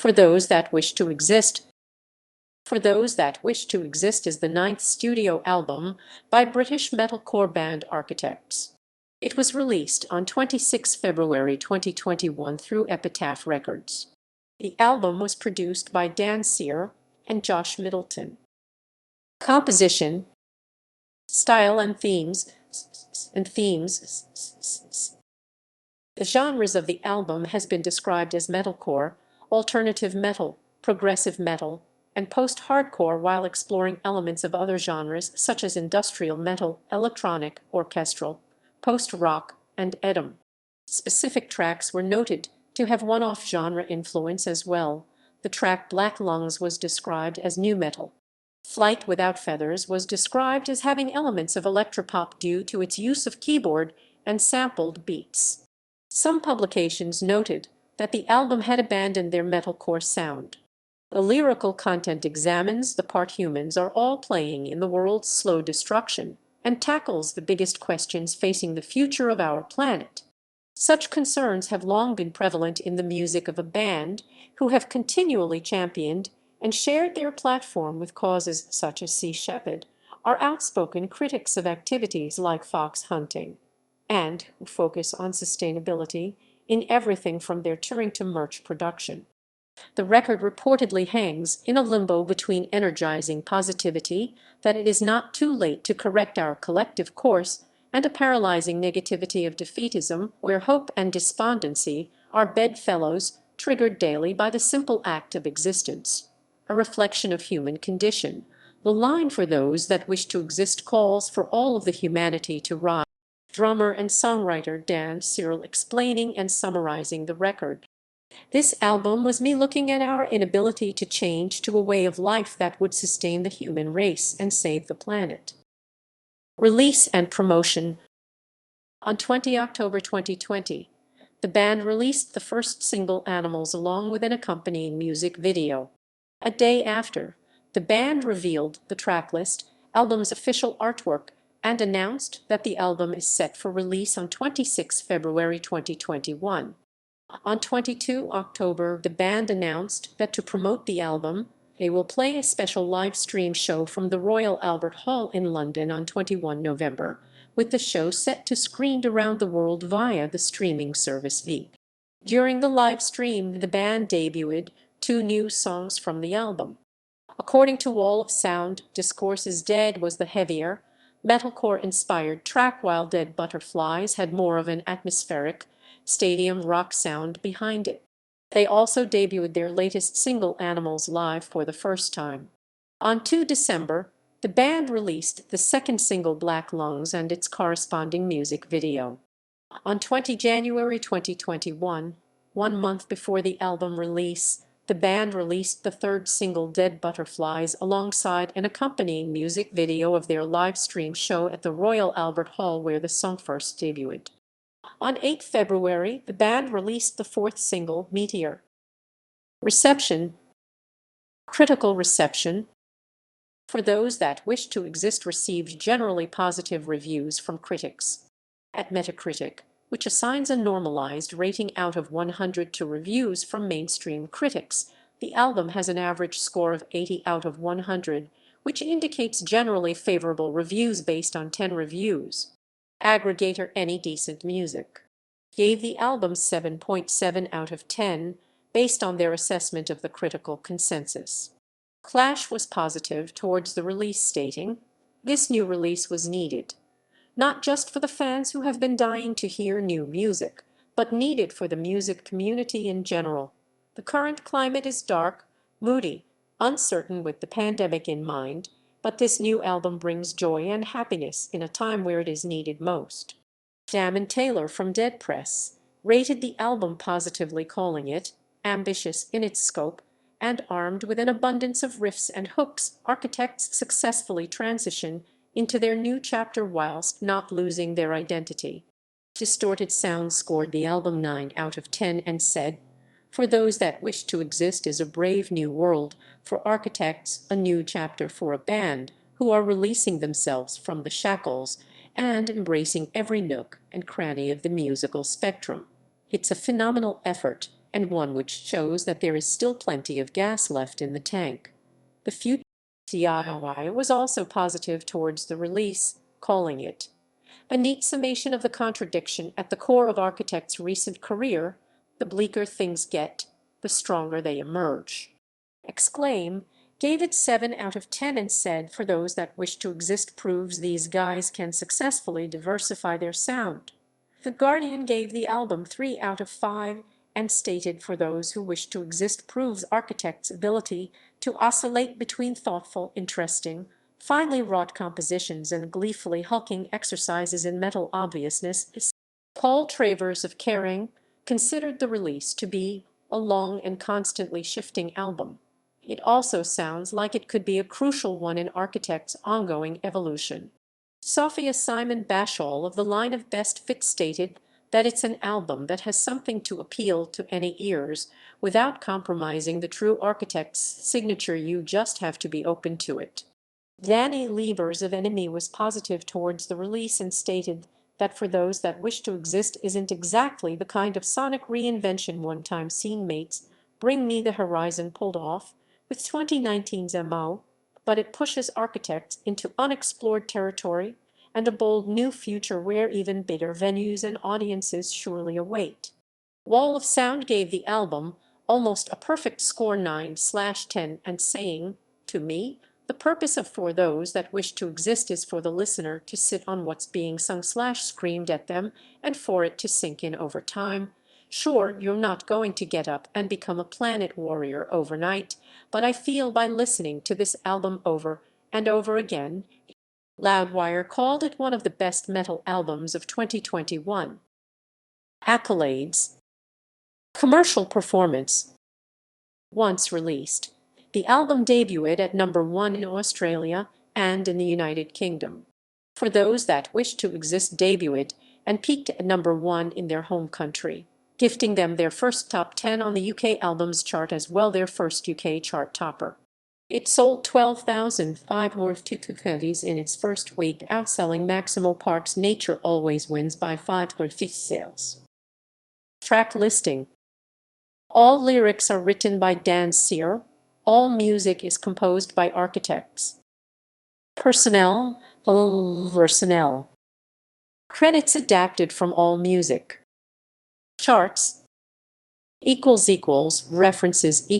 For Those That Wish to Exist. For Those That Wish to Exist is the ninth studio album by British metalcore band Architects. It was released on 26 February 2021 through Epitaph Records. The album was produced by Dan Searle and Josh Middleton. Composition, style and themes. The genres of the album has been described as metalcore, alternative metal, progressive metal, and post-hardcore, while exploring elements of other genres such as industrial metal, electronic, orchestral, post-rock, and EDM. Specific tracks were noted to have one-off genre influence as well. The track Black Lungs was described as nu metal. Flight Without Feathers was described as having elements of electropop due to its use of keyboard and sampled beats. Some publications noted that the album had abandoned their metalcore sound. The lyrical content examines the part humans are all playing in the world's slow destruction and tackles the biggest questions facing the future of our planet. Such concerns have long been prevalent in the music of a band who have continually championed and shared their platform with causes such as Sea Shepherd, are outspoken critics of activities like fox hunting, and who focus on sustainability in everything from their touring to merch production. The record reportedly hangs in a limbo between energizing positivity that it is not too late to correct our collective course and a paralyzing negativity of defeatism where hope and despondency are bedfellows triggered daily by the simple act of existence, a reflection of human condition. The line For Those That Wish to Exist calls for all of the humanity to rise. Drummer and songwriter Dan Searle explaining and summarizing the record. This album was me looking at our inability to change to a way of life that would sustain the human race and save the planet. Release and promotion. On 20 October 2020, the band released the first single, Animals, along with an accompanying music video. A day after, the band revealed the tracklist, album's official artwork, and announced that the album is set for release on 26 February 2021. On 22 October, the band announced that to promote the album, they will play a special live stream show from the Royal Albert Hall in London on 21 November, with the show set to screened around the world via the streaming service Viki. During the live stream, the band debuted 2 new songs from the album. According to Wall of Sound, Discourse's Dead was the heavier, metalcore-inspired track, while Dead Butterflies had more of an atmospheric, stadium rock sound behind it. They also debuted their latest single, Animals, live for the first time. On 2 December, the band released the second single, Black Lungs, and its corresponding music video. On 20 January 2021, 1 month before the album release, the band released the third single, Dead Butterflies, alongside an accompanying music video of their live stream show at the Royal Albert Hall, where the song first debuted. On 8 February, the band released the fourth single, Meteor. Reception. Critical reception. For Those That Wish to Exist received generally positive reviews from critics. At Metacritic, which assigns a normalized rating out of 100 to reviews from mainstream critics, the album has an average score of 80 out of 100, which indicates generally favorable reviews based on 10 reviews. Aggregator Any Decent Music gave the album 7.7 out of 10 based on their assessment of the critical consensus. Clash was positive towards the release, stating, "This new release was needed, not just for the fans who have been dying to hear new music, but needed for the music community in general. The current climate is dark, moody, uncertain with the pandemic in mind, but this new album brings joy and happiness in a time where it is needed most." Damon Taylor from Dead Press rated the album positively, calling it ambitious in its scope and armed with an abundance of riffs and hooks. Architects successfully transition into their new chapter whilst not losing their identity. Distorted Sound scored the album 9 out of 10 and said, "For Those That Wish to Exist is a brave new world for Architects, a new chapter for a band who are releasing themselves from the shackles and embracing every nook and cranny of the musical spectrum. It's a phenomenal effort, and one which shows that there is still plenty of gas left in the tank. The future DIY was also positive towards the release, calling it a neat summation of the contradiction at the core of architects' recent career. The bleaker things get, the stronger they emerge. Exclaim gave it 7 out of 10 and said, for those that wish to exist proves these guys can successfully diversify their sound. The Guardian gave the album 3 out of 5 and stated, for those who wish to exist proves architects' ability to oscillate between thoughtful, interesting, finely wrought compositions and gleefully hulking exercises in metal obviousness. Paul Travers of Caring considered the release to be a long and constantly shifting album. It also sounds like it could be a crucial one in Architect's ongoing evolution. Sophia Simon Bashall of the line of Best Fit stated that it's an album that has something to appeal to any ears without compromising the true Architect's signature. You just have to be open to it. Danny Liebers of Enemy was positive towards the release and stated that for those that wish to exist isn't exactly the kind of sonic reinvention one-time scene mates Bring Me the Horizon pulled off with 2019's MO, but it pushes architects into unexplored territory and a bold new future where even bigger venues and audiences surely await. Wall of Sound gave the album almost a perfect score 9/10 and saying, to me, the purpose of For Those That Wish to Exist is for the listener to sit on what's being sung/screamed at them and for it to sink in over time. Sure, you're not going to get up and become a planet warrior overnight, but I feel by listening to this album over and over again, Loudwire called it one of the best metal albums of 2021. Accolades. Commercial performance. Once released, the album debuted at #1 in Australia and in the United Kingdom. For Those That Wish to Exist debuted and peaked at #1 in their home country, gifting them their first top 10 on the UK albums chart as well their first UK chart topper. It sold 12,502 copies in its first week, outselling Maximal Park's Nature Always Wins by 550 sales. Track listing. All lyrics are written by Dan Searle. All music is composed by Architects. Personnel. Credits adapted from AllMusic. Charts. References ==